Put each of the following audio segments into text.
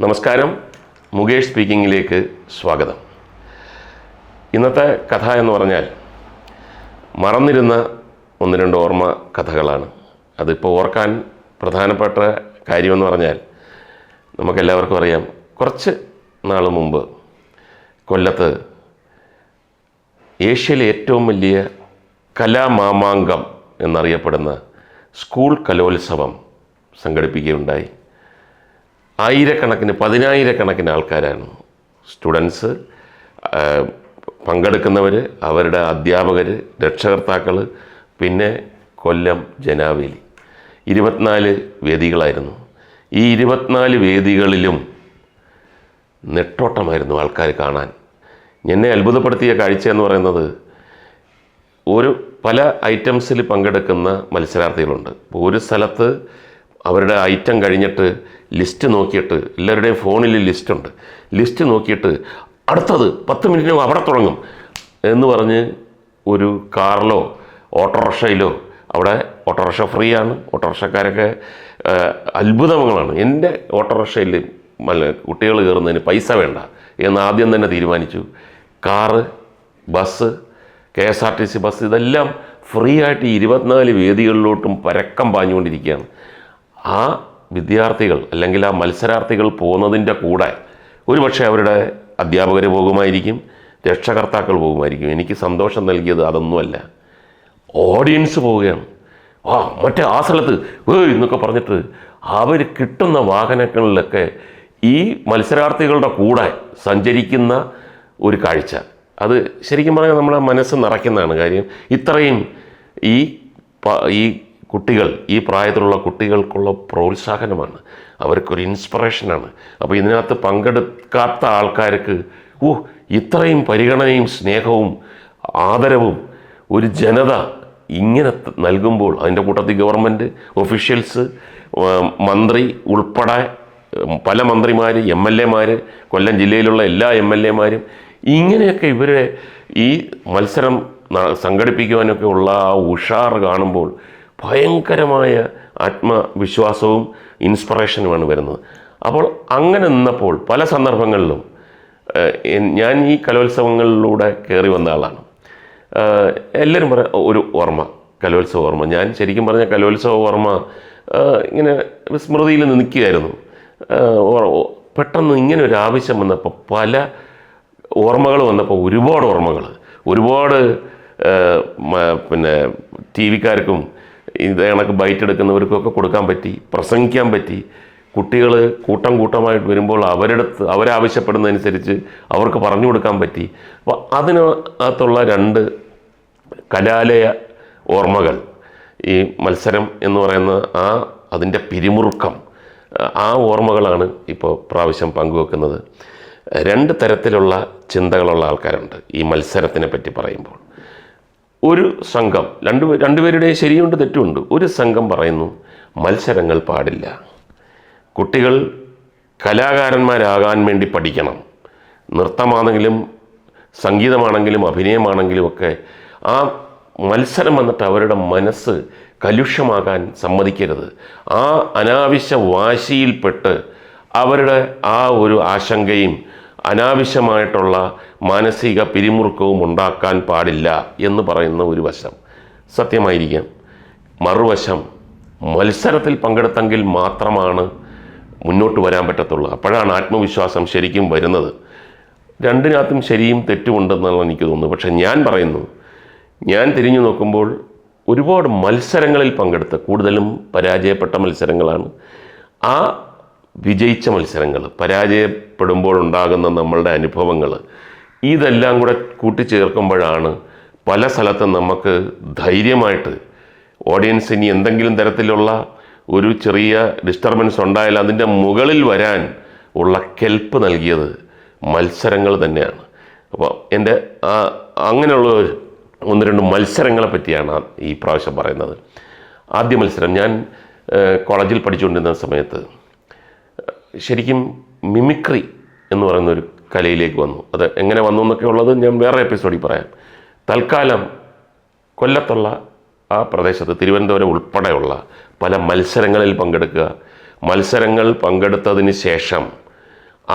നമസ്കാരം, മുകേഷ് സ്പീക്കിങ്ങിലേക്ക് സ്വാഗതം. ഇന്നത്തെ കഥ എന്ന് പറഞ്ഞാൽ മറന്നിരുന്ന ഒന്ന് രണ്ട് ഓർമ്മ കഥകളാണ്. അതിപ്പോൾ ഓർക്കാൻ പ്രധാനപ്പെട്ട കാര്യമെന്ന് പറഞ്ഞാൽ നമുക്കെല്ലാവർക്കും അറിയാം, കുറച്ച് നാൾ മുമ്പ് കൊല്ലത്ത് ഏഷ്യയിലെ ഏറ്റവും വലിയ കലാമാമാങ്കം എന്നറിയപ്പെടുന്ന സ്കൂൾ കലോത്സവം സംഘടിപ്പിക്കുകയുണ്ടായി. പതിനായിരക്കണക്കിന് ആൾക്കാരാണ് സ്റ്റുഡൻസ്, പങ്കെടുക്കുന്നവർ, അവരുടെ അധ്യാപകർ, രക്ഷകർത്താക്കൾ, പിന്നെ കൊല്ലം ജനാവേലി. 24 വേദികളായിരുന്നു. ഈ 24 വേദികളിലും നെട്ടോട്ടമായിരുന്നു ആൾക്കാർ കാണാൻ. എന്നെ അത്ഭുതപ്പെടുത്തിയ കാഴ്ച എന്ന് പറയുന്നത്, പല ഐറ്റംസിൽ പങ്കെടുക്കുന്ന മത്സരാർത്ഥികളുണ്ട്. ഒരു സ്ഥലത്ത് അവരുടെ ഐറ്റം കഴിഞ്ഞിട്ട് ലിസ്റ്റ് നോക്കിയിട്ട്, എല്ലാവരുടെയും ഫോണിൽ ലിസ്റ്റ് നോക്കിയിട്ട് അടുത്തത് 10 മിനിറ്റിന് അവിടെ തുടങ്ങും എന്ന് പറഞ്ഞ് ഒരു കാറിലോ ഓട്ടോറിക്ഷയിലോ, അവിടെ ഓട്ടോറിക്ഷ ഫ്രീ ആണ്, ഓട്ടോറിക്ഷക്കാരൊക്കെ അത്ഭുതങ്ങളാണ്. എൻ്റെ ഓട്ടോറിക്ഷയിൽ കുട്ടികൾ കയറുന്നതിന് പൈസ വേണ്ട എന്ന് ആദ്യം തന്നെ തീരുമാനിച്ചു. കാറ്, ബസ്, KSRTC ബസ്, ഇതെല്ലാം ഫ്രീ ആയിട്ട് 24 വേദികളിലോട്ടും പരക്കം പാഞ്ഞുകൊണ്ടിരിക്കുകയാണ്. ആ വിദ്യാർത്ഥികൾ അല്ലെങ്കിൽ ആ മത്സരാർത്ഥികൾ പോകുന്നതിൻ്റെ കൂടെ ഒരുപക്ഷെ അവരുടെ അധ്യാപകർ പോകുമായിരിക്കും, രക്ഷകർത്താക്കൾ പോകുമായിരിക്കും. എനിക്ക് സന്തോഷം നൽകിയത് അതൊന്നുമല്ല, ഓഡിയൻസ് പോവുകയാണ്. മറ്റേ ആ സ്ഥലത്ത് എന്നൊക്കെ പറഞ്ഞിട്ട് അവർ കിട്ടുന്ന വാഹനങ്ങളിലൊക്കെ ഈ മത്സരാർത്ഥികളുടെ കൂടെ സഞ്ചരിക്കുന്ന ഒരു കാഴ്ച, അത് ശരിക്കും പറഞ്ഞാൽ നമ്മളെ മനസ്സ് നിറയ്ക്കുന്നതാണ്. കാര്യം ഇത്രയും ഈ കുട്ടികൾ, ഈ പ്രായത്തിലുള്ള കുട്ടികൾക്കുള്ള പ്രോത്സാഹനമാണ്, അവർക്കൊരു ഇൻസ്പിറേഷനാണ്. അപ്പോൾ ഇതിനകത്ത് പങ്കെടുക്കാത്ത ആൾക്കാർക്ക് ഇത്രയും പരിഗണനയും സ്നേഹവും ആദരവും ഒരു ജനത ഇങ്ങനെ നൽകുമ്പോൾ, അതിൻ്റെ കൂട്ടത്തിൽ ഗവൺമെൻറ് ഒഫീഷ്യൽസ്, മന്ത്രി ഉൾപ്പെടെ പല മന്ത്രിമാർ, MLA മാർ, കൊല്ലം ജില്ലയിലുള്ള എല്ലാ MLA മാരും ഇങ്ങനെയൊക്കെ ഇവരെ ഈ മത്സരം സംഘടിപ്പിക്കുവാനൊക്കെ ഉള്ള ആ ഉഷാർ കാണുമ്പോൾ ഭയങ്കരമായ ആത്മവിശ്വാസവും ഇൻസ്പിറേഷനുമാണ് വരുന്നത്. അപ്പോൾ അങ്ങനെ നിന്നപ്പോൾ പല സന്ദർഭങ്ങളിലും ഞാൻ ഈ കലോത്സവങ്ങളിലൂടെ കയറി വന്ന ആളാണ്. എല്ലാവരും ഒരു ഓർമ്മ, കലോത്സവ ഓർമ്മ. ഞാൻ ശരിക്കും പറഞ്ഞ കലോത്സവ ഓർമ്മ ഇങ്ങനെ സ്മൃതിയിൽ നിൽക്കുകയായിരുന്നു. പെട്ടെന്ന് ഇങ്ങനെ ഒരു ആവശ്യം വന്നപ്പോൾ, പല ഓർമ്മകൾ വന്നപ്പോൾ, ഒരുപാട് TV-ക്കാർക്കും ഇത് കണക്ക് ബൈറ്റ് എടുക്കുന്നവർക്കൊക്കെ കൊടുക്കാൻ പറ്റി, പ്രസംഗിക്കാൻ പറ്റി. കുട്ടികൾ കൂട്ടമായിട്ട് വരുമ്പോൾ അവരാവശ്യപ്പെടുന്നതനുസരിച്ച് അവർക്ക് പറഞ്ഞു കൊടുക്കാൻ പറ്റി. അപ്പോൾ അതിനകത്തുള്ള 2 കലാലയ ഓർമ്മകൾ, ഈ മത്സരം എന്ന് പറയുന്ന അതിൻ്റെ പിരിമുറുക്കം, ആ ഓർമ്മകളാണ് ഇപ്പോൾ പ്രാവശ്യം പങ്കുവെക്കുന്നത്. 2 തരത്തിലുള്ള ചിന്തകളുള്ള ആൾക്കാരുണ്ട് ഈ മത്സരത്തിനെ പറ്റി പറയുമ്പോൾ. ഒരു സംഘം, രണ്ടുപേരുടെയും ശരിയുണ്ട് തെറ്റുമുണ്ട്. ഒരു സംഘം പറയുന്നു മത്സരങ്ങൾ പാടില്ല, കുട്ടികൾ കലാകാരന്മാരാകാൻ വേണ്ടി പഠിക്കണം, നൃത്തമാണെങ്കിലും സംഗീതമാണെങ്കിലും അഭിനയമാണെങ്കിലും ഒക്കെ ആ മത്സരം വന്നിട്ട് അവരുടെ മനസ്സ് കലുഷമാകാൻ സമ്മതിക്കരുത്. ആ അനാവശ്യ വാശിയിൽപ്പെട്ട് അവരുടെ ആ ഒരു ആശങ്കയും അനാവശ്യമായിട്ടുള്ള മാനസിക പിരിമുറുക്കവും ഉണ്ടാക്കാൻ പാടില്ല എന്ന് പറയുന്ന ഒരു വശം സത്യമായിരിക്കാം. മറുവശം, മത്സരത്തിൽ പങ്കെടുത്തെങ്കിൽ മാത്രമാണ് മുന്നോട്ട് വരാൻ പറ്റത്തുള്ളൂ, അപ്പോഴാണ് ആത്മവിശ്വാസം ശരിക്കും വരുന്നത്. രണ്ടിനകത്തും ശരിയും തെറ്റുമുണ്ടെന്നാണ് എനിക്ക് തോന്നുന്നത്. പക്ഷെ ഞാൻ പറയുന്നു, ഞാൻ തിരിഞ്ഞു നോക്കുമ്പോൾ ഒരുപാട് മത്സരങ്ങളിൽ പങ്കെടുത്ത്, കൂടുതലും പരാജയപ്പെട്ട മത്സരങ്ങളാണ്. ആ വിജയിച്ച മത്സരങ്ങൾ, പരാജയപ്പെടുമ്പോൾ ഉണ്ടാകുന്ന നമ്മളുടെ അനുഭവങ്ങൾ, ഇതെല്ലാം കൂടെ കൂട്ടിച്ചേർക്കുമ്പോഴാണ് പല സ്ഥലത്തും നമുക്ക് ധൈര്യമായിട്ട് ഓഡിയൻസിന് എന്തെങ്കിലും തരത്തിലുള്ള ഒരു ചെറിയ ഡിസ്റ്റർബൻസ് ഉണ്ടായാൽ അതിൻ്റെ മുകളിൽ വരാൻ ഉള്ള കെൽപ്പ് നൽകിയത് മത്സരങ്ങൾ തന്നെയാണ്. അപ്പോൾ എൻ്റെ അങ്ങനെയുള്ള 1-2 മത്സരങ്ങളെ പറ്റിയാണ് ഈ പ്രാവശ്യം പറയുന്നത്. ആദ്യ മത്സരം, ഞാൻ കോളേജിൽ പഠിച്ചുകൊണ്ടിരുന്ന സമയത്ത് ശരിക്കും മിമിക്രി എന്ന് പറയുന്നൊരു കലയിലേക്ക് വന്നു. അത് എങ്ങനെ വന്നു എന്നൊക്കെ ഉള്ളത് ഞാൻ വേറെ എപ്പിസോഡിൽ പറയാം. തൽക്കാലം കൊല്ലത്തുള്ള ആ പ്രദേശത്ത്, തിരുവനന്തപുരം ഉൾപ്പെടെയുള്ള പല മത്സരങ്ങളിൽ പങ്കെടുക്കുക, മത്സരങ്ങൾ പങ്കെടുത്തതിന് ശേഷം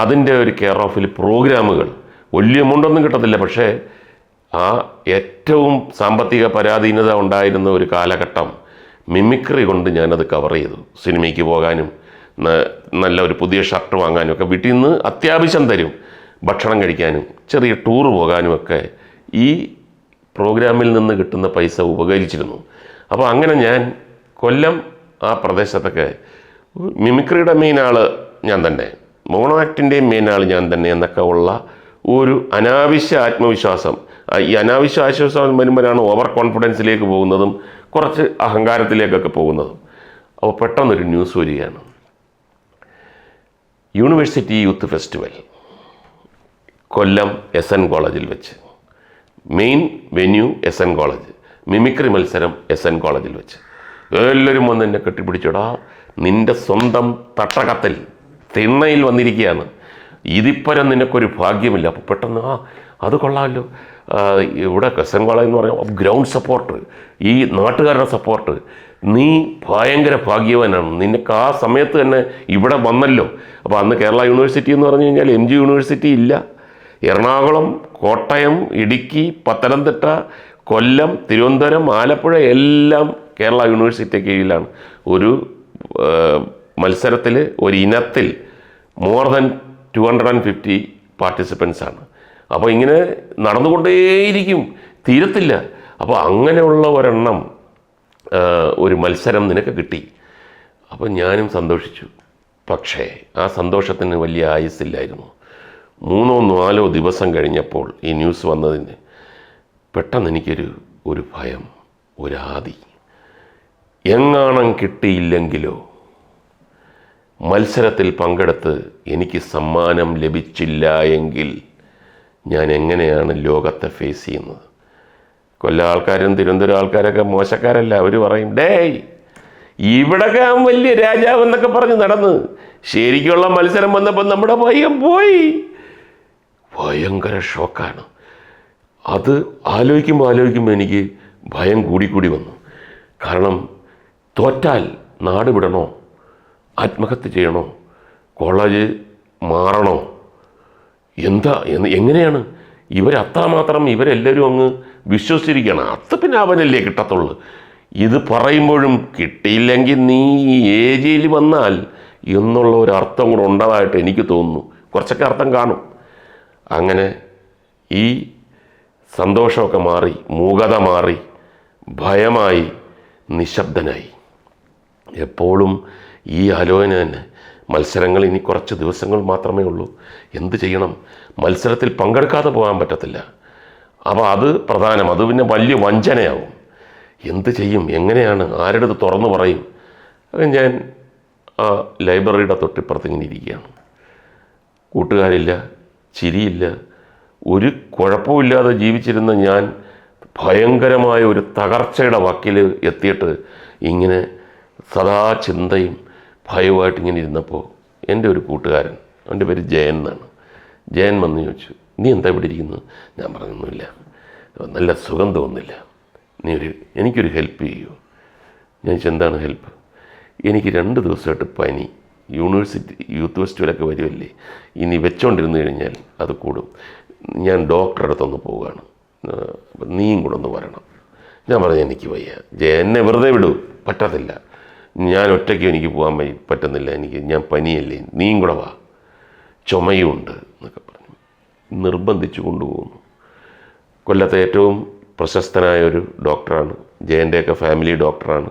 അതിൻ്റെ ഒരു കെയർ ഓഫിൽ പ്രോഗ്രാമുകൾ വലിയ എമൗണ്ടൊന്നും കിട്ടത്തില്ല, പക്ഷേ ആ ഏറ്റവും സാമ്പത്തിക പരാധീനത ഉണ്ടായിരുന്ന ഒരു കാലഘട്ടം മിമിക്രി കൊണ്ട് ഞാനത് കവർ ചെയ്തു. സിനിമയ്ക്ക് പോകാനും നല്ല ഒരു പുതിയ ഷർട്ട് വാങ്ങാനും ഒക്കെ വീട്ടിൽ നിന്ന് അത്യാവശ്യം തരും, ഭക്ഷണം കഴിക്കാനും ചെറിയ ടൂർ പോകാനും ഒക്കെ ഈ പ്രോഗ്രാമിൽ നിന്ന് കിട്ടുന്ന പൈസ ഉപകരിച്ചിരുന്നു. അപ്പോൾ അങ്ങനെ ഞാൻ കൊല്ലം ആ പ്രദേശത്തൊക്കെ മിമിക്രിയുടെ മെയിൻ ആൾ ഞാൻ തന്നെ, മോണോ ആക്ടിൻ്റെയും മെയിൻ ആൾ ഞാൻ തന്നെ എന്നൊക്കെ ഉള്ള ഒരു അനാവശ്യ ആത്മവിശ്വാസം. ഈ അനാവശ്യ ആശ്വാസം വരുമ്പോഴാണ് ഓവർ കോൺഫിഡൻസിലേക്ക് പോകുന്നതും കുറച്ച് അഹങ്കാരത്തിലേക്കൊക്കെ പോകുന്നതും. അപ്പോൾ പെട്ടെന്നൊരു ന്യൂസ് വരികയാണ്, യൂണിവേഴ്സിറ്റി യൂത്ത് ഫെസ്റ്റിവൽ കൊല്ലം SN കോളേജിൽ വെച്ച്, main venue SN college, mimicry മത്സരം SN കോളേജിൽ വെച്ച്. എല്ലാവരും വന്ന് എന്നെ കെട്ടിപ്പിടിച്ചോടാ, നിൻ്റെ സ്വന്തം തട്ടകത്തിൽ തിണ്ണയിൽ വന്നിരിക്കുകയാണ്, ഇതിപ്പരം നിനക്കൊരു ഭാഗ്യമില്ല. അപ്പോൾ പെട്ടെന്ന് അത് കൊള്ളാമല്ലോ, ഇവിടെ SN കോളേജ് എന്ന് പറഞ്ഞാൽ ഗ്രൗണ്ട് സപ്പോർട്ട്, ഈ നാട്ടുകാരുടെ സപ്പോർട്ട്, നീ ഭയങ്കര ഭാഗ്യവാനാണ്, നിനക്ക് ആ സമയത്ത് തന്നെ ഇവിടെ വന്നല്ലോ. അപ്പോൾ അന്ന് കേരള യൂണിവേഴ്സിറ്റി എന്ന് പറഞ്ഞു കഴിഞ്ഞാൽ MG യൂണിവേഴ്സിറ്റി ഇല്ല. എറണാകുളം, കോട്ടയം, ഇടുക്കി, പത്തനംതിട്ട, കൊല്ലം, തിരുവനന്തപുരം, ആലപ്പുഴ എല്ലാം കേരള യൂണിവേഴ്സിറ്റി കീഴിലാണ്. ഒരു മത്സരത്തിൽ, ഒരു ഇനത്തിൽ മോർ ദാൻ 250 പാർട്ടിസിപ്പൻസാണ്. അപ്പോൾ ഇങ്ങനെ നടന്നുകൊണ്ടേയിരിക്കും, തീരത്തില്ല. അപ്പോൾ അങ്ങനെയുള്ള ഒരെണ്ണം, ഒരു മത്സരം നിനക്ക് കിട്ടി. അപ്പോൾ ഞാനും സന്തോഷിച്ചു. പക്ഷേ ആ സന്തോഷത്തിന് വലിയ ആയുസ്സില്ലായിരുന്നു. 3-4 ദിവസം കഴിഞ്ഞപ്പോൾ ഈ ന്യൂസ് വന്നതിന് പെട്ടെന്ന് എനിക്കൊരു ഭയം, ഒരാദി. എങ്ങാണം കിട്ടിയില്ലെങ്കിലോ, മത്സരത്തിൽ പങ്കെടുത്ത് എനിക്ക് സമ്മാനം ലഭിച്ചില്ല എങ്കിൽ ഞാൻ എങ്ങനെയാണ് ലോകത്തെ ഫേസ് ചെയ്യുന്നത്? കൊല്ലം ആൾക്കാരും തിരുവനന്തപുരം ആൾക്കാരൊക്കെ മോശക്കാരല്ല. അവർ പറയും, ഡേയ് ഇവിടൊക്കെ വലിയ രാജാവ് എന്നൊക്കെ പറഞ്ഞ് നടന്ന് ശരിക്കുള്ള മത്സരം വന്നപ്പോൾ നമ്മുടെ ഭയം പോയി. ഭയങ്കര ഷോക്കാണ്. അത് ആലോചിക്കുമ്പോൾ എനിക്ക് ഭയം കൂടിക്കൂടി വന്നു. കാരണം തോറ്റാൽ നാട് വിടണോ, ആത്മഹത്യ ചെയ്യണോ, കോളേജ് മാറണോ, എങ്ങനെയാണ്? അത്രമാത്രം ഇവരെല്ലാവരും അങ്ങ് വിശ്വസിച്ചിരിക്കുകയാണ്. അത് പിന്നെ അവനല്ലേ കിട്ടത്തുള്ളൂ. ഇത് പറയുമ്പോഴും കിട്ടിയില്ലെങ്കിൽ നീ ഏജിൽ വന്നാൽ എന്നുള്ള ഒരു അർത്ഥം കൂടെ ഉണ്ടാവായിട്ട് എനിക്ക് തോന്നുന്നു. കുറച്ചൊക്കെ അർത്ഥം കാണും. അങ്ങനെ ഈ സന്തോഷമൊക്കെ മാറി, മൂകത മാറി, ഭയമായി, നിശബ്ദനായി. എപ്പോഴും ഈ ആലോചന തന്നെ. മത്സരങ്ങൾ ഇനി കുറച്ച് ദിവസങ്ങൾ മാത്രമേ ഉള്ളൂ. എന്ത് ചെയ്യണം? മത്സരത്തിൽ പങ്കെടുക്കാതെ പോകാൻ പറ്റത്തില്ല. അപ്പോൾ അത് പ്രധാനം. അത് പിന്നെ വലിയ വഞ്ചനയാവും. എന്ത് ചെയ്യും? എങ്ങനെയാണ്? ആരുടെ അടുത്ത് തുറന്നു പറയും? അത് ഞാൻ ആ ലൈബ്രറിയുടെ തൊട്ടിപ്പുറത്ത് ഇങ്ങനെ ഇരിക്കുകയാണ്. കൂട്ടുകാരില്ല, ചിരിയില്ല, ഒരു കുഴപ്പമില്ലാതെ ജീവിച്ചിരുന്ന ഞാൻ ഭയങ്കരമായ ഒരു തകർച്ചയുടെ വക്കിൽ എത്തിയിട്ട് ഇങ്ങനെ സദാ ചിന്തയും ഭയമായിട്ട് ഇങ്ങനെ ഇരുന്നപ്പോൾ എൻ്റെ ഒരു കൂട്ടുകാരൻ, അവൻ്റെ പേര് ജയൻ എന്നാണ്. ജയൻ വന്ന് ചോദിച്ചു, നീ എന്താ ഇവിടെ ഇരിക്കുന്നത്? ഞാൻ പറഞ്ഞൊന്നുമില്ല, നല്ല സുഖം തോന്നുന്നില്ല, എനിക്കൊരു ഹെൽപ്പ് ചെയ്യുമോ? ഞാൻ ചോദിച്ചു, എന്താണ് ഹെൽപ്പ്? എനിക്ക് 2 ദിവസമായിട്ട് പനി, യൂണിവേഴ്സിറ്റി യൂത്ത് ഫെസ്റ്റിവലൊക്കെ വരുമല്ലേ, ഇനി വെച്ചോണ്ടിരുന്നു കഴിഞ്ഞാൽ അത് കൂടും. ഞാൻ ഡോക്ടറെ അടുത്തൊന്ന് പോവുകയാണ്, നീയും കൂടെ ഒന്ന് വരണം. ഞാൻ പറഞ്ഞു, എനിക്ക് വയ്യ, എന്നെ വെറുതെ വിടൂ, പറ്റത്തില്ല, ഞാൻ ഒറ്റയ്ക്ക് എനിക്ക് പോകാൻ പറ്റുന്നില്ല, ഞാൻ പനിയല്ലേ, നീയും കൂടെ വാ, ചുമയുണ്ട് എന്നൊക്കെ പറഞ്ഞു നിർബന്ധിച്ചു കൊണ്ടുപോകുന്നു. കൊല്ലത്തെ ഏറ്റവും പ്രശസ്തനായ ഒരു ഡോക്ടറാണ്, ജയൻ്റെയൊക്കെ ഫാമിലി ഡോക്ടറാണ്.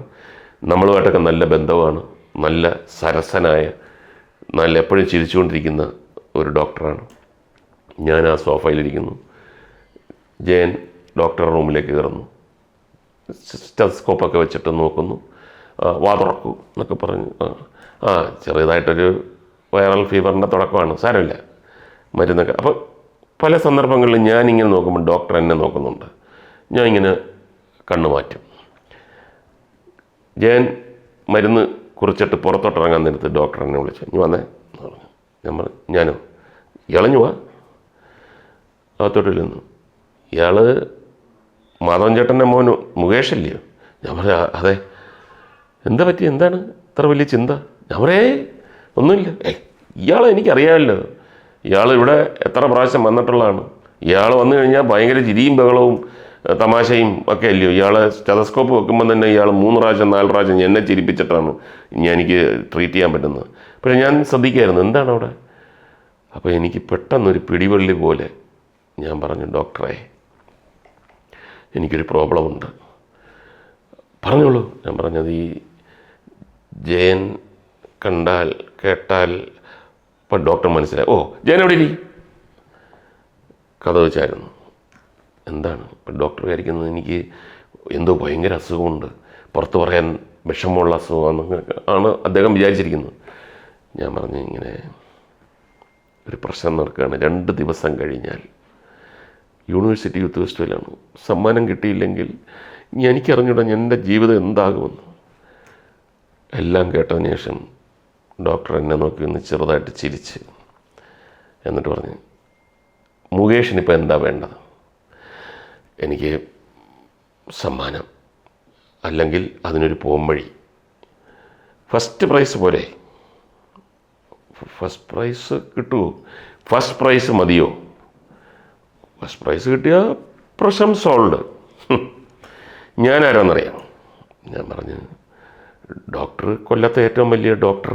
നമ്മളുമായിട്ടൊക്കെ നല്ല ബന്ധമാണ്. നല്ല സരസനായ, നല്ല എപ്പോഴും ചിരിച്ചുകൊണ്ടിരിക്കുന്ന ഒരു ഡോക്ടറാണ്. ഞാൻ ആ സോഫയിലിരിക്കുന്നു. ജയൻ ഡോക്ടറുടെ റൂമിലേക്ക് കയറുന്നു. സ്റ്റെതസ്കോപ്പൊക്കെ വെച്ചിട്ട് നോക്കുന്നു. വാ തുറക്കൂ എന്നൊക്കെ പറഞ്ഞു. ചെറിയതായിട്ടൊരു വൈറൽ ഫീവറിൻ്റെ തുടക്കമാണ്, സാരമില്ല, മരുന്നൊക്കെ. അപ്പോൾ പല സന്ദർഭങ്ങളിലും ഞാനിങ്ങനെ നോക്കുമ്പോൾ ഡോക്ടർ എന്നെ നോക്കുന്നുണ്ട്. ഞാൻ ഇങ്ങനെ കണ്ണു മാറ്റും. ജയൻ മരുന്ന് കുറിച്ചിട്ട് പുറത്തോട്ടിറങ്ങാൻ നേരത്ത് ഡോക്ടർ എന്നെ വിളിച്ചു, നീ വന്നേ എന്ന് പറഞ്ഞു. ഞാൻ പറഞ്ഞു, ഞാനോ? ഇളഞ്ഞു വാ. അകത്തോട്ടില്ലെന്നു. ഇയാൾ മാധവൻ ചേട്ടൻ്റെ മോന് മുകേഷല്ലയോ? ഞാൻ പറഞ്ഞു, അതെ. എന്താ പറ്റി? എന്താണ് ഇത്ര വലിയ ചിന്ത? ഞാൻ പറയേ ഒന്നുമില്ല. ഇയാളെ എനിക്കറിയാമല്ലോ, ഇയാൾ ഇവിടെ എത്ര പ്രാവശ്യം വന്നിട്ടുള്ളതാണ്. ഇയാൾ വന്നു കഴിഞ്ഞാൽ ഭയങ്കര ചിരിയും ബഹളവും തമാശയും ഒക്കെ അല്ലയോ. ഇയാളെ സ്റ്റെതസ്കോപ്പ് വെക്കുമ്പോൾ തന്നെ ഇയാൾ 3 പ്രാവശ്യം 4 പ്രാവശ്യം എന്നെ ചിരിപ്പിച്ചിട്ടാണ് എനിക്ക് ട്രീറ്റ് ചെയ്യാൻ പറ്റുന്നത്. പക്ഷേ ഞാൻ ശ്രദ്ധിക്കായിരുന്നു എന്താണ് അവിടെ. അപ്പോൾ എനിക്ക് പെട്ടെന്നൊരു പിടിവള്ളി പോലെ ഞാൻ പറഞ്ഞു, ഡോക്ടറെ എനിക്കൊരു പ്രോബ്ലമുണ്ട്. പറഞ്ഞോളൂ. ഞാൻ പറഞ്ഞത് ഈ ജയൻ കണ്ടാൽ കേട്ടാൽ. ഇപ്പം ഡോക്ടർ മനസ്സിലായി. ഓ ജയൻ എവിടെ ഇരി. കഥ വെച്ചായിരുന്നു. എന്താണ് ഇപ്പം ഡോക്ടർ വിചാരിക്കുന്നത് എനിക്ക് എന്തോ ഭയങ്കര അസുഖമുണ്ട്, പുറത്ത് പറയാൻ വിഷമമുള്ള അസുഖമാണ് ആണ് അദ്ദേഹം വിചാരിച്ചിരിക്കുന്നത്. ഞാൻ പറഞ്ഞു ഇങ്ങനെ ഒരു പ്രശ്നം നടക്കുകയാണ്. 2 ദിവസം കഴിഞ്ഞാൽ യൂണിവേഴ്സിറ്റി യൂത്ത് ഫെസ്റ്റിവലാണ്. സമ്മാനം കിട്ടിയില്ലെങ്കിൽ എനിക്കറിഞ്ഞൂടാ എൻ്റെ ജീവിതം എന്താകുമെന്ന്. എല്ലാം കേട്ടതിന് ശേഷം ഡോക്ടർ എന്നെ നോക്കി ഒന്ന് ചെറുതായിട്ട് ചിരിച്ച് എന്നിട്ട് പറഞ്ഞു, മുകേഷിനിപ്പോൾ എന്താ വേണ്ടത്? എനിക്ക് സമ്മാനം, അല്ലെങ്കിൽ അതിനൊരു പോംവഴി. ഫസ്റ്റ് പ്രൈസ് പോരെ? ഫസ്റ്റ് പ്രൈസ് കിട്ടുമോ? ഫസ്റ്റ് പ്രൈസ് മതിയോ? ഫസ്റ്റ് പ്രൈസ് കിട്ടിയാൽ പ്രശ്നം സോൾഡ്. ഞാനാരോന്നറിയാം. ഞാൻ പറഞ്ഞു, ഡോക്ടർ കൊല്ലത്തെ ഏറ്റവും വലിയ ഡോക്ടർ.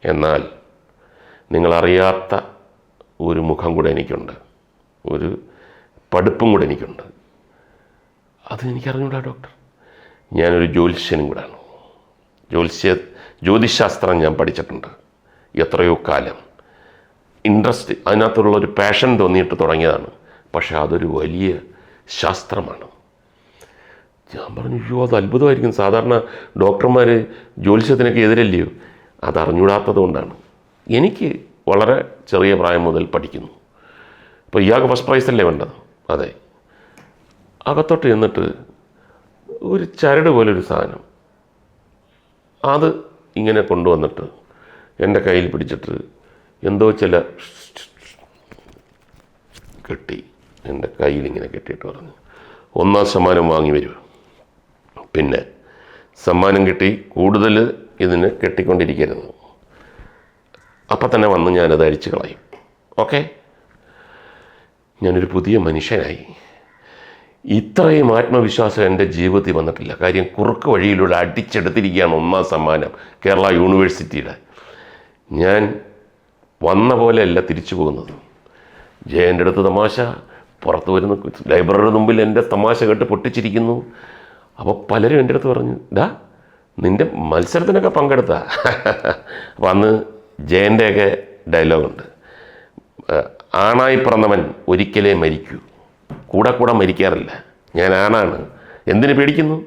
എന്നാൽ നിങ്ങളറിയാത്ത ഒരു മുഖം കൂടെ എനിക്കുണ്ട്, ഒരു പഠിപ്പും കൂടെ എനിക്കുണ്ട്. അത് എനിക്കറിഞ്ഞൂടാ ഡോക്ടർ. ഞാനൊരു ജ്യോത്സ്യനും കൂടാണ്. ജ്യോതിശാസ്ത്രം ഞാൻ പഠിച്ചിട്ടുണ്ട് എത്രയോ കാലം. ഇൻട്രസ്റ്റ്, അതിനകത്തുള്ളൊരു പാഷൻ തോന്നിയിട്ട് തുടങ്ങിയതാണ്. പക്ഷേ അതൊരു വലിയ ശാസ്ത്രമാണ്. ഞാൻ പറഞ്ഞു, അയ്യോ അത് അത്ഭുതമായിരിക്കും. സാധാരണ ഡോക്ടർമാർ ജ്യോത്സ്യത്തിനൊക്കെ എതിരല്ലയോ? അതറിഞ്ഞൂടാത്തത് കൊണ്ടാണ്. എനിക്ക് വളരെ ചെറിയ പ്രായം മുതൽ പഠിക്കുന്നു. അപ്പോൾ ഇയാൾക്ക് ഫസ്റ്റ് പ്രൈസല്ലേ വേണ്ടത്? അതെ. അകത്തോട്ട് ചെന്നിട്ട് ഒരു ചരട് പോലൊരു സാധനം അത് ഇങ്ങനെ കൊണ്ടുവന്നിട്ട് എൻ്റെ കയ്യിൽ പിടിച്ചിട്ട് എന്തോ ചില കെട്ടി എൻ്റെ കയ്യിലിങ്ങനെ കെട്ടിയിട്ട് പറഞ്ഞു, 1ാം സമ്മാനം വാങ്ങി വരൂ. പിന്നെ സമ്മാനം കിട്ടി കൂടുതൽ ഇതിന് കെട്ടിക്കൊണ്ടിരിക്കരുത്. അപ്പം തന്നെ വന്ന് ഞാനത് അഴിച്ചു കളയും. ഓക്കെ? ഞാനൊരു പുതിയ മനുഷ്യനായി. ഇത്രയും ആത്മവിശ്വാസം എൻ്റെ ജീവിതത്തിൽ വന്നിട്ടില്ല. കാര്യം കുറുക്ക് വഴിയിലൂടെ അടിച്ചെടുത്തിരിക്കുകയാണ് 1ാം സമ്മാനം കേരള യൂണിവേഴ്സിറ്റിയുടെ. ഞാൻ വന്ന പോലെയല്ല തിരിച്ചു പോകുന്നത്. ജയൻ്റെ അടുത്ത് തമാശ, പുറത്ത് വരുന്ന ലൈബ്രറിയുടെ മുമ്പിൽ എൻ്റെ തമാശ കേട്ട് പൊട്ടിച്ചിരിക്കുന്നു. അപ്പോൾ പലരും എൻ്റെ അടുത്ത് പറഞ്ഞു, ഡാ നിൻ്റെ മത്സരത്തിനൊക്കെ പങ്കെടുത്താ. അപ്പോൾ അന്ന് ജയൻ്റെയൊക്കെ ഡയലോഗുണ്ട്, ആണായി പിറന്നവൻ ഒരിക്കലേ മരിക്കൂ, കൂടെ കൂടെ മരിക്കാറില്ല. ഞാൻ ആണാണ്, എന്തിന് പേടിക്കുന്നു,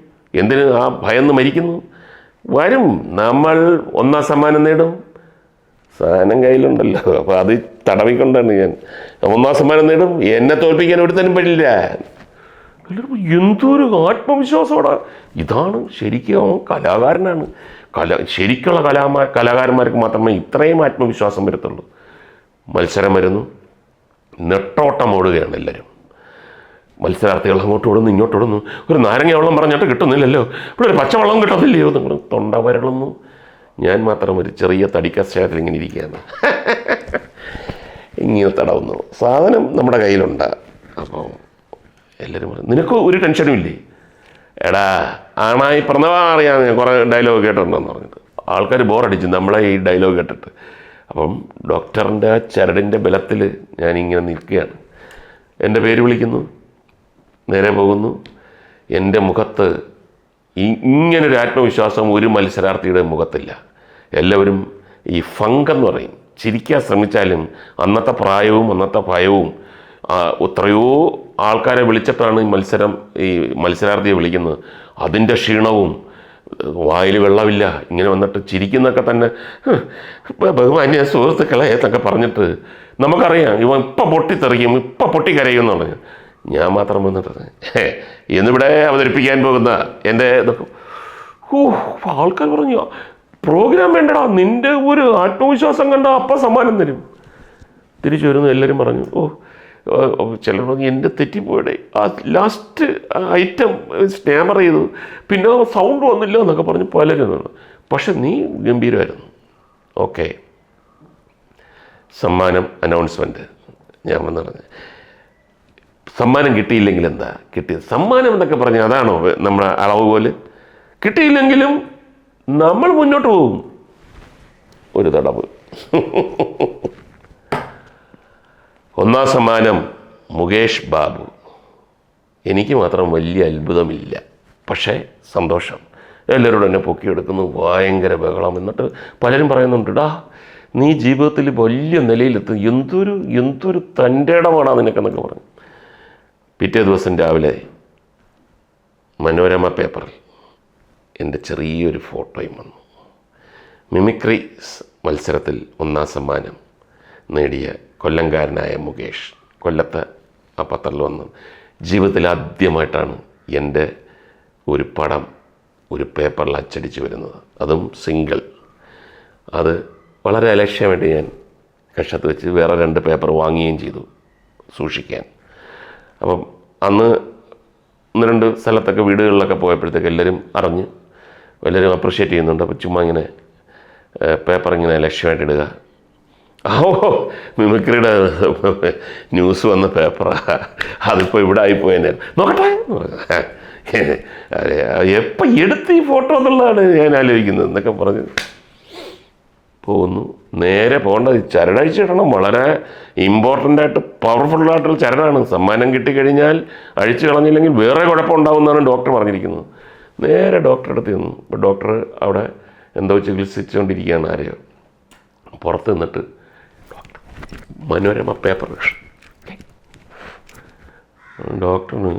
എന്തിന് ആ ഭയന്ന് മരിക്കുന്നു? വരും, നമ്മൾ 1ാം സമ്മാനം നേടും. സാധനം കയ്യിലുണ്ടല്ലോ, അപ്പോൾ അത് തടവിക്കൊണ്ടാണ് ഞാൻ 1ാം സമ്മാനം നേടും. എന്നെ തോൽപ്പിക്കാൻ ഒരുത്തനും പറ്റില്ല. എന്തൊരു ആത്മവിശ്വാസമാണ്. ഇതാണ് ശരിക്കും അവൻ കലാകാരനാണ്. ശരിക്കുള്ള കലാകാരന്മാർക്ക് മാത്രമേ ഇത്രയും ആത്മവിശ്വാസം വരത്തുള്ളൂ. മത്സരം വരുന്നു, നെട്ടോട്ടം ഓടുകയാണ് എല്ലാവരും. മത്സരാർത്ഥികൾ അങ്ങോട്ട് ഓടുന്നു, ഇങ്ങോട്ട് ഓടുന്നു. ഒരു നാരങ്ങ വെള്ളം പറഞ്ഞിട്ട് കിട്ടുന്നില്ലല്ലോ, ഇവിടെ ഒരു പച്ചവെള്ളം കിട്ടത്തില്ലയോ? നിങ്ങൾ തൊണ്ട വരളുന്നു. ഞാൻ മാത്രം ഒരു ചെറിയ തടിക്കസ്റ്റേറ്റിൽ ഇങ്ങനെ ഇരിക്കുകയാണ്. ഇങ്ങനെ തടവുന്നു. സാധനം നമ്മുടെ കയ്യിലുണ്ട്. അപ്പോൾ എല്ലാവരും പറയും, നിനക്ക് ഒരു ടെൻഷനും ഇല്ലേ? എടാ ആണായി പിറന്നവാ അറിയാം, ഞാൻ കുറേ ഡയലോഗ് കേട്ടിട്ടുണ്ടെന്ന് പറഞ്ഞിട്ട് ആൾക്കാർ ബോറടിച്ചു നമ്മളെ ഈ ഡയലോഗ് കേട്ടിട്ട്. അപ്പം ഡോക്ടറിൻ്റെ ആ ചരടിൻ്റെ ബലത്തിൽ ഞാനിങ്ങനെ നിൽക്കുകയാണ്. എൻ്റെ പേര് വിളിക്കുന്നു, നേരെ പോകുന്നു. എൻ്റെ മുഖത്ത് ഇങ്ങനൊരു ആത്മവിശ്വാസം ഒരു മത്സരാർത്ഥിയുടെ മുഖത്തില്ല. എല്ലാവരും ഈ ഫങ്കെന്ന് പറയും, ചിരിക്കാൻ ശ്രമിച്ചാലും അന്നത്തെ പ്രായവും അന്നത്തെ ഭയവും എത്രയോ ആൾക്കാരെ വിളിച്ചിട്ടാണ് ഈ മത്സരാർത്ഥിയെ വിളിക്കുന്നത്. അതിൻ്റെ ക്ഷീണവും, വായിൽ വെള്ളമില്ല, ഇങ്ങനെ വന്നിട്ട് ചിരിക്കുന്നതൊക്കെ തന്നെ ബഹുമാന്യ സുഹൃത്തുക്കളെ എന്നൊക്കെ പറഞ്ഞിട്ട് നമുക്കറിയാം ഇവൻ ഇപ്പം പൊട്ടിത്തെറിക്കും, ഇപ്പം പൊട്ടിക്കരയും എന്ന് പറഞ്ഞു. ഞാൻ മാത്രം വന്നിട്ട് എന്നിവിടെ അവതരിപ്പിക്കാൻ പോകുന്ന എൻ്റെ ഇതൊക്കെ ആൾക്കാർ പറഞ്ഞു, പ്രോഗ്രാം വേണ്ടടാ, നിൻ്റെ ഒരു ആത്മവിശ്വാസം കണ്ട അപ്പം സമ്മാനം തരും. തിരിച്ചു വരുന്നു. എല്ലാവരും പറഞ്ഞു, ചിലർ പറഞ്ഞു എൻ്റെ തെറ്റിപ്പോയുടെ ആ ലാസ്റ്റ് ഐറ്റം സ്നാമർ ചെയ്തു, പിന്നെ സൗണ്ട് വന്നില്ല എന്നൊക്കെ പറഞ്ഞു പലരും. പക്ഷെ നീ ഗംഭീരമായിരുന്നു. ഓക്കെ, സമ്മാനം അനൗൺസ്മെൻറ്റ്. ഞാൻ വന്ന് പറഞ്ഞു, സമ്മാനം കിട്ടിയില്ലെങ്കിൽ എന്താ കിട്ടിയത്? സമ്മാനം എന്നൊക്കെ പറഞ്ഞാൽ അതാണോ നമ്മുടെ അളവ് പോലെ? കിട്ടിയില്ലെങ്കിലും നമ്മൾ മുന്നോട്ട് പോകും. ഒരു തടവ്. ഒന്നാം സമ്മാനം മുകേഷ് ബാബു. എനിക്ക് മാത്രം വലിയ അത്ഭുതമില്ല, പക്ഷേ സന്തോഷം. എല്ലാവരോടും എന്നെ പൊക്കിയെടുക്കുന്നു, ഭയങ്കര ബഹളം. എന്നിട്ട് പലരും പറയുന്നുണ്ട്, ഡാ നീ ജീവിതത്തിൽ വലിയ നിലയിലെത്തും, എന്തൊരു തൻ്റെ ഇടമാണോ നിനക്കെന്നൊക്കെ പറഞ്ഞു. പിറ്റേ ദിവസം രാവിലെ മനോരമ പേപ്പറിൽ എൻ്റെ ചെറിയൊരു ഫോട്ടോയും വന്നു. മിമിക്രി മത്സരത്തിൽ ഒന്നാം സമ്മാനം നേടിയ കൊല്ലംകാരനായ മുകേഷ്. കൊല്ലത്തെ ആ പത്രത്തിൽ വന്നു. ജീവിതത്തിൽ ആദ്യമായിട്ടാണ് എൻ്റെ ഒരു പടം ഒരു പേപ്പറിൽ അച്ചടിച്ച് വരുന്നത്, അതും സിംഗിൾ. അത് വളരെ അലക്ഷ്യമായിട്ട് ഞാൻ കക്ഷത്ത് വെച്ച് വേറെ 2 പേപ്പർ വാങ്ങുകയും ചെയ്തു സൂക്ഷിക്കാൻ. അപ്പം അന്ന് 1-2 സ്ഥലത്തൊക്കെ വീടുകളിലൊക്കെ പോയപ്പോഴത്തേക്ക് എല്ലാവരും അറിഞ്ഞ് എല്ലാവരും അപ്രിഷ്യേറ്റ് ചെയ്യുന്നുണ്ട്. അപ്പോൾ ചുമ്മാ ഇങ്ങനെ പേപ്പർ ഇങ്ങനെ ലക്ഷ്യമായിട്ട് ഇടുക. മിമിക്രിയുടെ ന്യൂസ് വന്ന പേപ്പറാണ്, അതിപ്പോൾ ഇവിടെ ആയിപ്പോയെന്നെ. നോക്കട്ടെ എപ്പോൾ എടുത്ത് ഈ ഫോട്ടോ എന്നുള്ളതാണ് ഞാൻ ആലോചിക്കുന്നത് എന്നൊക്കെ പറഞ്ഞ് പോകുന്നു. നേരെ പോകേണ്ടത് ചരടഴിച്ചിടണം. വളരെ ഇമ്പോർട്ടൻ്റ് ആയിട്ട് പവർഫുള്ളായിട്ടുള്ള ചരടാണ്. സമ്മാനം കിട്ടിക്കഴിഞ്ഞാൽ അഴിച്ചു കളഞ്ഞില്ലെങ്കിൽ വേറെ കുഴപ്പമുണ്ടാവുമെന്നാണ് ഡോക്ടർ പറഞ്ഞിരിക്കുന്നത്. നേരെ ഡോക്ടറെ അടുത്ത് ചെന്നു. ഇപ്പോൾ ഡോക്ടർ അവിടെ എന്തോ ചികിത്സിച്ചുകൊണ്ടിരിക്കുകയാണ്. ആരെയോ പുറത്ത് നിന്നിട്ട് മനോരമ പേപ്പർ ഡോക്ടറിന്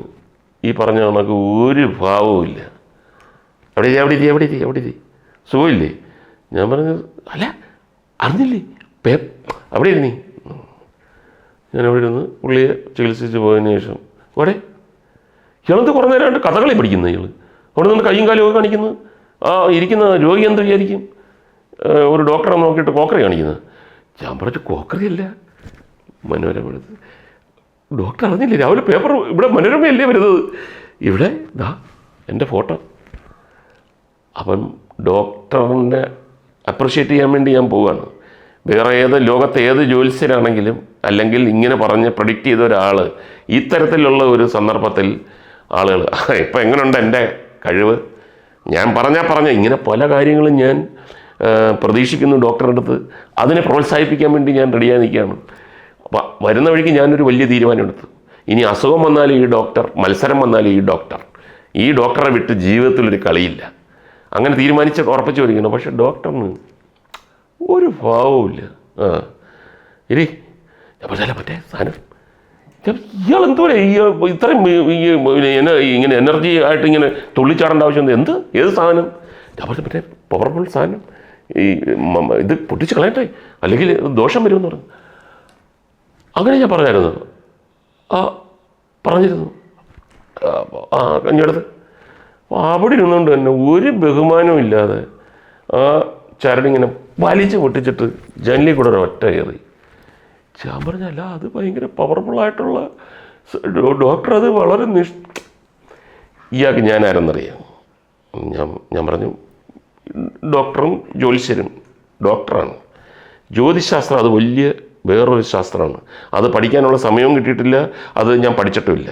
ഈ പറഞ്ഞ കണക്ക് ഒരു ഭാവവും ഇല്ല. അവിടെ സുഖമില്ലേ? ഞാൻ പറഞ്ഞത് അല്ല, അറിഞ്ഞില്ലേ അവിടെ ഇരുന്നീ. ഞാൻ അവിടെ ഇരുന്ന് പുള്ളിയെ ചികിത്സിച്ച് പോയതിന് ശേഷം അവിടെ ഇയാളെന്ത് കുറേ നേരമായിട്ട് കഥകളി പഠിക്കുന്നത്. ഇയാൾ അവിടെ നിന്ന് കയ്യും കാലുമൊക്കെ കാണിക്കുന്നത്. ആ ഇരിക്കുന്ന രോഗി എന്ത് വിചാരിക്കും? ഒരു ഡോക്ടറെ നോക്കിയിട്ട് കോക്കറി കാണിക്കുന്നത്. ഞാൻ പറഞ്ഞു കോക്കറിയല്ല, മനോരമ എടുത്ത്. ഡോക്ടർ അറിഞ്ഞില്ലേ? രാവിലെ പേപ്പർ ഇവിടെ മനോരമയല്ലേ വരുന്നത്, ഇവിടെ ദാ എൻ്റെ ഫോട്ടോ. അപ്പം ഡോക്ടറിനെ അപ്രിഷ്യേറ്റ് ചെയ്യാൻ വേണ്ടി ഞാൻ പോവുകയാണ്. വേറെ ലോകത്തെ ഏത് ജ്യോത്സ്യനാണെങ്കിലും അല്ലെങ്കിൽ ഇങ്ങനെ പറഞ്ഞ് പ്രഡിക്റ്റ് ചെയ്ത ഒരാൾ ഇത്തരത്തിലുള്ള ഒരു സന്ദർഭത്തിൽ ആളുകൾ ഇപ്പം എങ്ങനെയുണ്ട് എൻ്റെ കഴിവ്? ഞാൻ പറഞ്ഞ ഇങ്ങനെ പല കാര്യങ്ങളും ഞാൻ പ്രതീക്ഷിക്കുന്നു ഡോക്ടറുടെ അടുത്ത്. അതിനെ പ്രോത്സാഹിപ്പിക്കാൻ വേണ്ടി ഞാൻ റെഡിയായി നിൽക്കുകയാണ്. അപ്പം വരുന്ന വഴിക്ക് ഞാനൊരു വലിയ തീരുമാനമെടുത്തു. ഇനി അസുഖം വന്നാലും ഈ ഡോക്ടർ, മത്സരം വന്നാലും ഈ ഡോക്ടറെ വിട്ട് ജീവിതത്തിലൊരു കളിയില്ല. അങ്ങനെ തീരുമാനിച്ച് ഉറപ്പിച്ച് വരികയാണ്. പക്ഷേ ഡോക്ടറിന് ഒരു ഭാവവുമില്ല. ഇനി ഞാൻ മറ്റേ സാധനം ഇയാളെന്തോലെ ഇത്രയും ഇങ്ങനെ എനർജി ആയിട്ട് ഇങ്ങനെ തുള്ളിച്ചാടേണ്ട ആവശ്യം എന്ത്? ഏത് സാധനം? മറ്റേ പവർഫുൾ സാധനം, ഇത് പൊട്ടിച്ച് കളയട്ടെ അല്ലെങ്കിൽ ദോഷം വരുമെന്ന് പറഞ്ഞു. അങ്ങനെ ഞാൻ പറഞ്ഞിരുന്നു കഞ്ഞെടുത്ത്. അവിടെ ഇരുന്നുകൊണ്ട് തന്നെ ഒരു ബഹുമാനവും ഇല്ലാതെ ആ ചരടിങ്ങനെ വലിച്ച് പൊട്ടിച്ചിട്ട് ജനലിൽ കൂടെ ഒറ്റ കയറി. ഞാൻ പറഞ്ഞല്ല, അത് ഭയങ്കര പവർഫുള്ളായിട്ടുള്ള ഡോക്ടർ, അത് വളരെ ഇയാൾക്ക് ഞാൻ ആരെന്നറിയാം. ഞാൻ പറഞ്ഞു ഡോക്ടറും ജ്യോതിഷരും ഡോക്ടറാണ്. ജ്യോതിശാസ്ത്രം അത് വലിയ വേറൊരു ശാസ്ത്രമാണ്. അത് പഠിക്കാനുള്ള സമയവും കിട്ടിയിട്ടില്ല, അത് ഞാൻ പഠിച്ചിട്ടുമില്ല.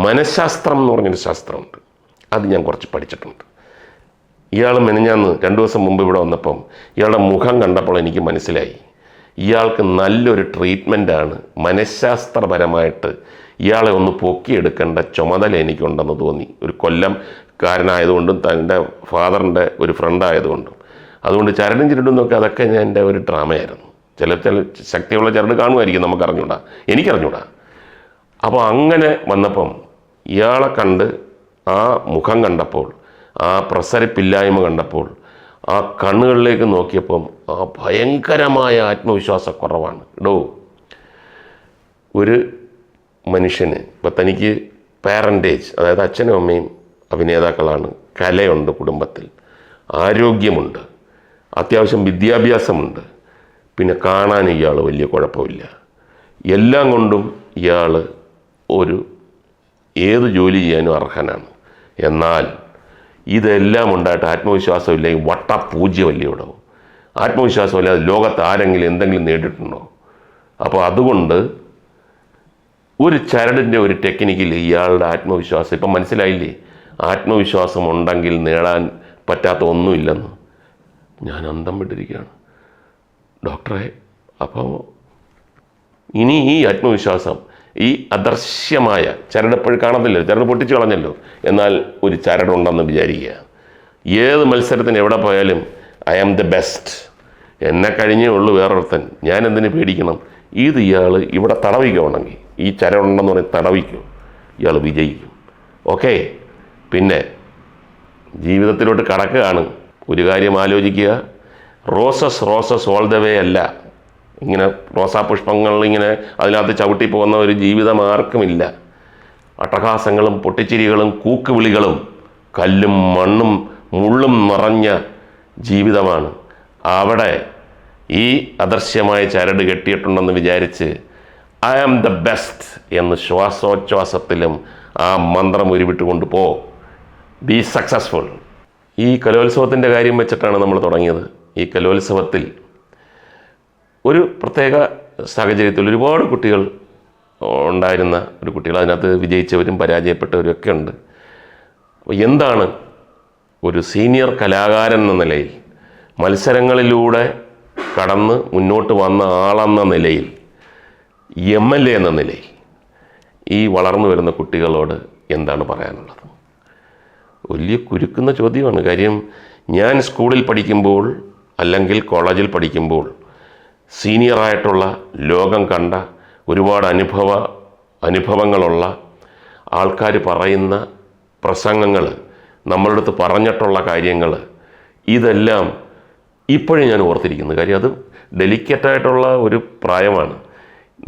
മനഃശാസ്ത്രം എന്ന് പറഞ്ഞൊരു ശാസ്ത്രമുണ്ട്, അത് ഞാൻ കുറച്ച് പഠിച്ചിട്ടുണ്ട്. ഇയാൾ മെനഞ്ഞാന്ന് 2 ദിവസം മുമ്പ് ഇവിടെ വന്നപ്പം ഇയാളുടെ മുഖം കണ്ടപ്പോൾ എനിക്ക് മനസ്സിലായി ഇയാൾക്ക് നല്ലൊരു ട്രീറ്റ്മെൻറ്റാണ്. മനഃശാസ്ത്രപരമായിട്ട് ഇയാളെ ഒന്ന് പൊക്കിയെടുക്കേണ്ട ചുമതല എനിക്കുണ്ടെന്ന് തോന്നി. ഒരു കൊല്ലംകാരനായതുകൊണ്ടും തൻ്റെ ഫാദറിൻ്റെ ഒരു ഫ്രണ്ടായതുകൊണ്ടും. അതുകൊണ്ട് ചരടും ചിരടുന്നൊക്കെ അതൊക്കെ ഞാൻ എൻ്റെ ഒരു ഡ്രാമയായിരുന്നു. ചില ശക്തിയുള്ള ചരട് കാണുമായിരിക്കും, നമുക്കറിഞ്ഞൂടാ, എനിക്കറിഞ്ഞൂടാ. അപ്പോൾ അങ്ങനെ വന്നപ്പം ഇയാളെ കണ്ട് ആ മുഖം കണ്ടപ്പോൾ, ആ പ്രസരിപ്പില്ലായ്മ കണ്ടപ്പോൾ, ആ കണ്ണുകളിലേക്ക് നോക്കിയപ്പം ആ ഭയങ്കരമായ ആത്മവിശ്വാസക്കുറവാണ്. ഒരു മനുഷ്യന് ഇപ്പം തനിക്ക് പാരൻറ്റേജ്, അതായത് അച്ഛനും അമ്മയും അഭിനേതാക്കളാണ്, കലയുണ്ട് കുടുംബത്തിൽ, ആരോഗ്യമുണ്ട്, അത്യാവശ്യം വിദ്യാഭ്യാസമുണ്ട്, പിന്നെ കാണാൻ ഇയാൾ വലിയ കുഴപ്പമില്ല, എല്ലാം കൊണ്ടും ഇയാൾ ഏത് ജോലി ചെയ്യാനും അർഹനാണ്. എന്നാൽ ഇതെല്ലാം ഉണ്ടായിട്ട് ആത്മവിശ്വാസമില്ലെങ്കിൽ വട്ടപൂജ്യമല്ലേ ഇവിടെ. ആത്മവിശ്വാസമില്ലാതെ ലോകത്ത് ആരെങ്കിലും എന്തെങ്കിലും നേടിയിട്ടുണ്ടോ? അപ്പോൾ അതുകൊണ്ട് ഒരു ചരടിൻ്റെ ഒരു ടെക്നിക്കിൽ ഇയാളുടെ ആത്മവിശ്വാസം ഇപ്പം മനസ്സിലായില്ലേ? ആത്മവിശ്വാസം ഉണ്ടെങ്കിൽ നേടാൻ പറ്റാത്ത ഒന്നുമില്ലെന്ന്. ഞാൻ അന്തം വിട്ടിരിക്കുകയാണ് ഡോക്ടറെ. അപ്പോൾ ഇനി ഈ ആത്മവിശ്വാസം, ഈ അദൃശ്യമായ ചരട് എപ്പോഴും കാണത്തില്ലല്ലോ, ചരട് പൊട്ടിച്ചു കളഞ്ഞല്ലോ, എന്നാൽ ഒരു ചരടുണ്ടെന്ന് വിചാരിക്കുക. ഏത് മത്സരത്തിന് എവിടെ പോയാലും ഐ ആം ദ ബെസ്റ്റ്, എന്നെ കഴിഞ്ഞേ ഉള്ളൂ വേറൊരുത്തൻ, ഞാൻ എന്തിനു പേടിക്കണം? ഇയാൾ ഇവിടെ തടവിക്കുകയാണെങ്കിൽ, ഈ ചരടുണ്ടെന്ന് പറഞ്ഞ് തടവിക്കും, ഇയാൾ വിജയിക്കും. ഓക്കെ, പിന്നെ ജീവിതത്തിലോട്ട് കടക്കുകയാണ്. ഒരു കാര്യം ആലോചിക്കുക, റോസസ് ഓൾ ദ വേ അല്ല. ഇങ്ങനെ റോസാപുഷ്പങ്ങൾ ഇങ്ങനെ അതിനകത്ത് ചവിട്ടി പോകുന്ന ഒരു ജീവിതം ആർക്കുമില്ല. അട്ടഹാസങ്ങളും പൊട്ടിച്ചിരികളും കൂക്കുവിളികളും കല്ലും മണ്ണും മുള്ളും നിറഞ്ഞ ജീവിതമാണ്. അവിടെ ഈ അദൃശ്യമായ ചരട് കെട്ടിയിട്ടുണ്ടെന്ന് വിചാരിച്ച് ഐ ആം ദ ബെസ്റ്റ് എന്ന് ശ്വാസോച്ഛ്വാസത്തിലും ആ മന്ത്രം ഉരുവിട്ടുകൊണ്ട് പോ. B successful. ഈ കലോത്സവത്തിൻ്റെ കാര്യം വെച്ചിട്ടാണ് നമ്മൾ തുടങ്ങിയത്. ഈ കലോത്സവത്തിൽ ഒരു പ്രത്യേക സാഹചര്യത്തിൽ ഒരുപാട് കുട്ടികൾ ഉണ്ടായിരുന്ന ഒരു കുട്ടികൾ, അതിനകത്ത് വിജയിച്ചവരും പരാജയപ്പെട്ടവരും ഒക്കെ ഉണ്ട്. അപ്പോൾ എന്താണ് ഒരു സീനിയർ കലാകാരൻ എന്ന നിലയിൽ, മത്സരങ്ങളിലൂടെ കടന്ന് മുന്നോട്ട് വന്ന ആളെന്ന നിലയിൽ, MLA എന്ന നിലയിൽ ഈ വളർന്നു വരുന്ന കുട്ടികളോട് എന്താണ് പറയാനുള്ളത്? വലിയ കുരുക്കുന്ന ചോദ്യമാണ്. കാര്യം ഞാൻ സ്കൂളിൽ പഠിക്കുമ്പോൾ അല്ലെങ്കിൽ കോളേജിൽ പഠിക്കുമ്പോൾ സീനിയറായിട്ടുള്ള, ലോകം കണ്ട ഒരുപാട് അനുഭവങ്ങളുള്ള ആൾക്കാർ പറയുന്ന പ്രസംഗങ്ങൾ, നമ്മളുടെ അടുത്ത് പറഞ്ഞിട്ടുള്ള കാര്യങ്ങൾ, ഇതെല്ലാം ഇപ്പോഴും ഞാൻ ഓർത്തിരിക്കുന്നത്. കാര്യം അത് ഡെലിക്കേറ്റായിട്ടുള്ള ഒരു പ്രായമാണ്.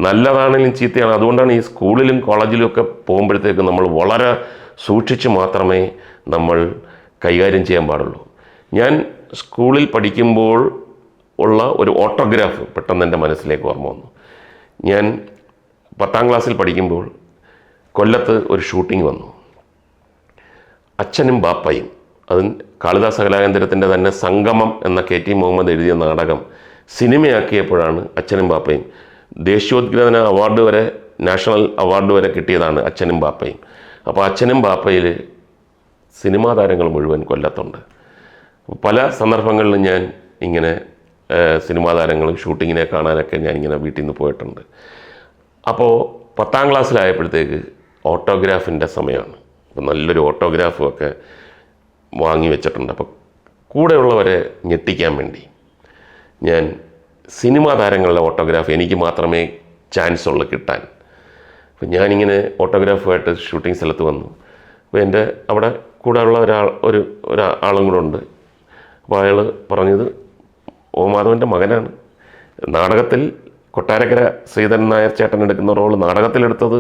നല്ലതാണെങ്കിലും ചീത്തയാണ്. അതുകൊണ്ടാണ് ഈ സ്കൂളിലും കോളേജിലും ഒക്കെ പോകുമ്പോഴത്തേക്ക് നമ്മൾ വളരെ സൂക്ഷിച്ച് മാത്രമേ നമ്മൾ കൈകാര്യം ചെയ്യാൻ പാടുള്ളൂ. ഞാൻ സ്കൂളിൽ പഠിക്കുമ്പോൾ ഉള്ള ഒരു ഓട്ടോഗ്രാഫ് പെട്ടെന്ന് എൻ്റെ മനസ്സിലേക്ക് ഓർമ്മ വന്നു. ഞാൻ 10ാം ക്ലാസ്സിൽ പഠിക്കുമ്പോൾ കൊല്ലത്ത് ഒരു ഷൂട്ടിംഗ് വന്നു. അച്ഛനും ബാപ്പയും, അത് കാളിദാസ കലാകേന്ദ്രത്തിൻ്റെ തന്നെ സംഗമം എന്ന KT മുഹമ്മദ് എഴുതിയ നാടകം സിനിമയാക്കിയപ്പോഴാണ് അച്ഛനും ബാപ്പയും. ദേശീയോദ്ഗ്രഥന അവാർഡ് വരെ, നാഷണൽ അവാർഡ് വരെ കിട്ടിയതാണ് അച്ഛനും ബാപ്പയും. അപ്പോൾ അച്ഛനും ബാപ്പയിൽ സിനിമാ താരങ്ങൾ മുഴുവൻ കൊല്ലത്തുണ്ട്. പല സന്ദർഭങ്ങളിലും ഞാൻ ഇങ്ങനെ സിനിമാ താരങ്ങളും ഷൂട്ടിങ്ങിനെ കാണാനൊക്കെ ഞാനിങ്ങനെ വീട്ടിൽ നിന്ന് പോയിട്ടുണ്ട്. അപ്പോൾ 10ാം ക്ലാസ്സിലായപ്പോഴത്തേക്ക് ഓട്ടോഗ്രാഫിൻ്റെ സമയമാണ്. അപ്പോൾ നല്ലൊരു ഓട്ടോഗ്രാഫും ഒക്കെ വാങ്ങി വെച്ചിട്ടുണ്ട്. അപ്പോൾ കൂടെയുള്ളവരെ ഞെട്ടിക്കാൻ വേണ്ടി ഞാൻ സിനിമാ താരങ്ങളുടെ ഓട്ടോഗ്രാഫ് എനിക്ക് മാത്രമേ ചാൻസ് ഉള്ളൂ കിട്ടാൻ. അപ്പോൾ ഞാനിങ്ങനെ ഓട്ടോഗ്രാഫുമായിട്ട് ഷൂട്ടിംഗ് സ്ഥലത്ത് വന്നു. അപ്പോൾ എൻ്റെ അവിടെ കൂടെയുള്ള ഒരാളും കൂടെ ഉണ്ട്. അപ്പോൾ അയാൾ പറഞ്ഞത് O. മാധവൻ്റെ മകനാണ്. നാടകത്തിൽ കൊട്ടാരക്കര ശ്രീധരൻ നായർ ചേട്ടൻ എടുക്കുന്ന റോൾ നാടകത്തിലെടുത്തത്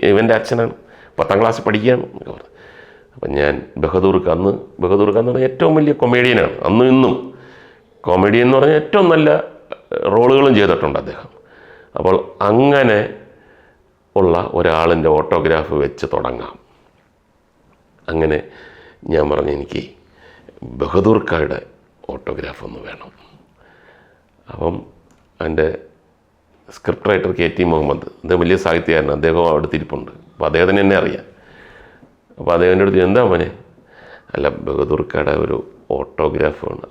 ഇവൻ്റെ അച്ഛനാണ്. 10ാം ക്ലാസ്സിൽ പഠിക്കുകയാണ്. അപ്പം ഞാൻ ബഹദൂർ ഖാൻ എന്ന് പറഞ്ഞാൽ ഏറ്റവും വലിയ കൊമേഡിയനാണ്. അന്നും ഇന്നും കോമഡിയൻ എന്ന് പറഞ്ഞാൽ ഏറ്റവും നല്ല റോളുകളും ചെയ്തിട്ടുണ്ട് അദ്ദേഹം. അപ്പോൾ അങ്ങനെ ഉള്ള ഒരാളിൻ്റെ ഓട്ടോഗ്രാഫ് വെച്ച് തുടങ്ങാം. അങ്ങനെ ഞാൻ പറഞ്ഞു, എനിക്ക് ബഹദൂർ ഖായുടെ ഓട്ടോഗ്രാഫ് ഒന്ന് വേണം. അപ്പം എൻ്റെ സ്ക്രിപ്റ്റ് റൈറ്റർ KT മുഹമ്മദ്, അദ്ദേഹം വലിയ സാഹിത്യകാരനാണ്, അദ്ദേഹം അവിടെ തിരിപ്പുണ്ട്. അപ്പോൾ അദ്ദേഹത്തിന് എന്നെ അറിയാം. അപ്പോൾ അദ്ദേഹത്തിൻ്റെ അടുത്ത്, എന്താ മോനെ? അല്ല, ബഹദൂർ ഖായുടെ ഒരു ഓട്ടോഗ്രാഫ് വേണം.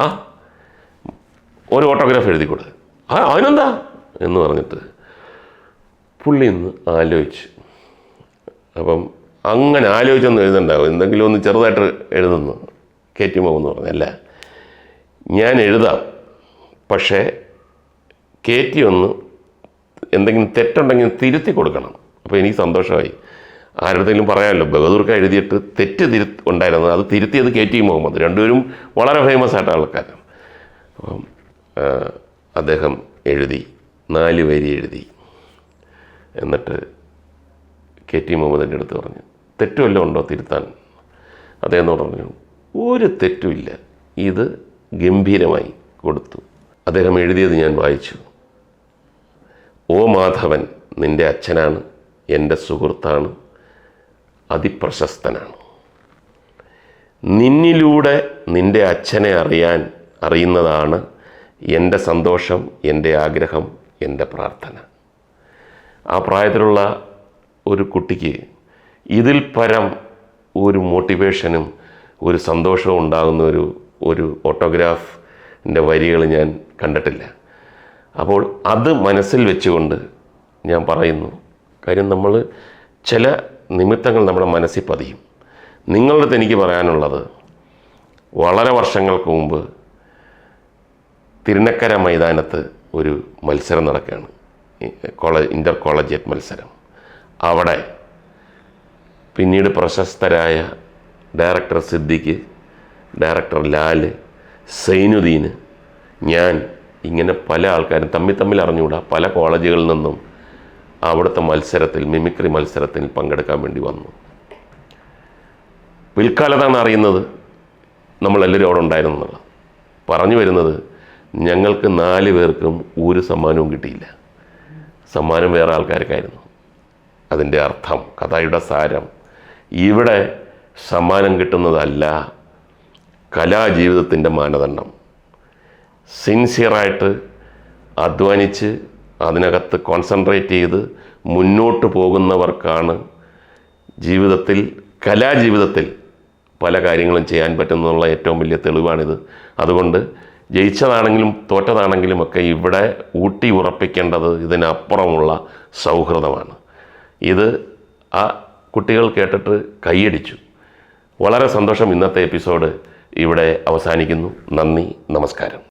ഒരു ഓട്ടോഗ്രാഫ് എഴുതിക്കൂടെ? അതിനെന്താ എന്ന് പറഞ്ഞിട്ട് പുള്ളി ഒന്ന് ആലോചിച്ച്, അപ്പം അങ്ങനെ ആലോചിച്ചൊന്നും എഴുതണ്ടാവും, എന്തെങ്കിലും ഒന്ന് ചെറുതായിട്ട് എഴുതുന്നു. KT മുഹമ്മദ് പറഞ്ഞല്ല, ഞാൻ എഴുതാം, പക്ഷേ KT ഒന്ന് എന്തെങ്കിലും തെറ്റുണ്ടെങ്കിൽ തിരുത്തി കൊടുക്കണം. അപ്പോൾ എനിക്ക് സന്തോഷമായി. ആരുടെങ്കിലും പറയാമല്ലോ, ബഹദൂർ ഖാൻ എഴുതിയിട്ട് തെറ്റ് ഉണ്ടായിരുന്നത്, അത് തിരുത്തിയത് KT മുഹമ്മദ്. രണ്ടുപേരും വളരെ ഫേമസ് ആയിട്ട് ആൾക്കാരാണ്. അപ്പം അദ്ദേഹം എഴുതി, 4 വരി എഴുതി. എന്നിട്ട് KT മുഹമ്മദിൻ്റെ അടുത്ത് പറഞ്ഞു, തെറ്റുമല്ലോ ഉണ്ടോ തിരുത്താൻ? അദ്ദേഹം പറഞ്ഞു, ഒരു തെറ്റുമില്ല, ഇത് ഗംഭീരമായി കൊടുത്തു. അദ്ദേഹം എഴുതിയത് ഞാൻ വായിച്ചു. O. മാധവൻ നിൻ്റെ അച്ഛനാണ്, എൻ്റെ സുഹൃത്താണ്, അതിപ്രശസ്തനാണ്. നിന്നിലൂടെ നിൻ്റെ അച്ഛനെ അറിയുന്നതാണ് എൻ്റെ സന്തോഷം, എൻ്റെ ആഗ്രഹം, എൻ്റെ പ്രാർത്ഥന. ആ പ്രായത്തിലുള്ള ഒരു കുട്ടിക്ക് ഇതിൽ പരം ഒരു മോട്ടിവേഷനും ഒരു സന്തോഷവും ഉണ്ടാകുന്ന ഒരു ഓട്ടോഗ്രാഫിൻ്റെ വരികൾ ഞാൻ കണ്ടിട്ടില്ല. അപ്പോൾ അത് മനസ്സിൽ വെച്ചുകൊണ്ട് ഞാൻ പറയുന്നു. കാര്യം നമ്മൾ ചില നിമിത്തങ്ങൾ നമ്മുടെ മനസ്സിൽ പതിയും. നിങ്ങളുടെ അടുത്ത് എനിക്ക് പറയാനുള്ളത്, വളരെ വർഷങ്ങൾക്ക് മുമ്പ് തിരുനക്കര മൈതാനത്ത് ഒരു മത്സരം നടക്കുകയാണ്, ഇൻ്റർ കോളേജിയറ്റ് മത്സരം. അവിടെ പിന്നീട് പ്രശസ്തരായ ഡയറക്ടർ സിദ്ദിഖ്, ഡയറക്ടർ ലാല്, സൈനുദ്ദീന്, ഞാൻ, ഇങ്ങനെ പല ആൾക്കാരും തമ്മിൽ അറിഞ്ഞുകൂടാ പല കോളേജുകളിൽ നിന്നും അവിടുത്തെ മത്സരത്തിൽ, മിമിക്രി മത്സരത്തിൽ പങ്കെടുക്കാൻ വേണ്ടി വന്നു. പിൽക്കാലത്താണ് അറിയുന്നത് നമ്മളെല്ലാവരും അവിടെ ഉണ്ടായിരുന്നു എന്നുള്ളത്. പറഞ്ഞു വരുന്നത്, ഞങ്ങൾക്ക് 4 പേർക്കും ഒരു സമ്മാനവും കിട്ടിയില്ല. സമ്മാനം വേറെ ആൾക്കാർക്കായിരുന്നു. അതിൻ്റെ അർത്ഥം, കഥയുടെ സാരം, ഇവിടെ സമ്മാനം കിട്ടുന്നതല്ല കലാജീവിതത്തിൻ്റെ മാനദണ്ഡം. സിൻസിയറായിട്ട് അധ്വാനിച്ച് അതിനകത്ത് കോൺസെൻട്രേറ്റ് ചെയ്ത് മുന്നോട്ട് പോകുന്നവർക്കാണ് ജീവിതത്തിൽ, കലാജീവിതത്തിൽ പല കാര്യങ്ങളും ചെയ്യാൻ പറ്റുന്നുള്ള ഏറ്റവും വലിയ തെളിവാണിത്. അതുകൊണ്ട് ജയിച്ചതാണെങ്കിലും തോറ്റതാണെങ്കിലും ഒക്കെ ഇവിടെ ഊട്ടി ഉറപ്പിക്കേണ്ടത് ഇതിനപ്പുറമുള്ള സൗഹൃദമാണ്. ഇത് ആ കുട്ടികൾ കേട്ടിട്ട് കൈയടിച്ചു. വളരെ സന്തോഷം. ഇന്നത്തെ എപ്പിസോഡ് ഇവിടെ അവസാനിക്കുന്നു. നന്ദി, നമസ്കാരം.